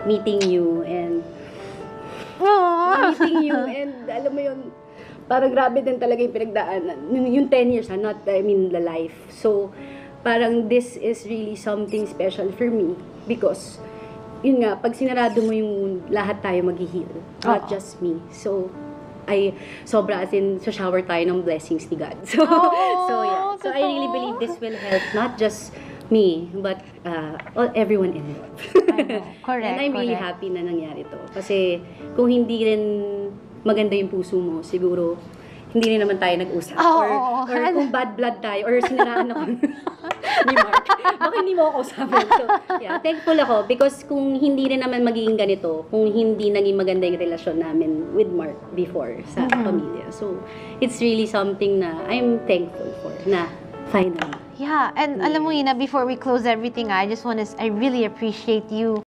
meeting you and alam mo yun, parang grabe din talaga yung pinagdaanan. Yung 10 years, not, I mean, the life. So, parang this is really something special for me because, yun nga, pag sinarado mo yung lahat tayo mag-heal, not just me. So, sobra as in, sa shower tayo ng blessings ni God. So, yeah. So, I really believe this will help not just me, but everyone involved. Correct. And I'm really happy na nangyari to. Kasi kung hindi rin maganda yung puso mo, siguro hindi rin naman tayo nag-usap. Or kung bad blood tayo, or siniraan ako ni Mark, baka hindi mo ako usapin. So, yeah, thankful ako because kung hindi rin naman magiging ganito, kung hindi naging maganda yung relasyon namin with Mark before sa pamilya. So, it's really something na I'm thankful for, na finally. Yeah, and alam mo Ina, before we close everything, I really appreciate you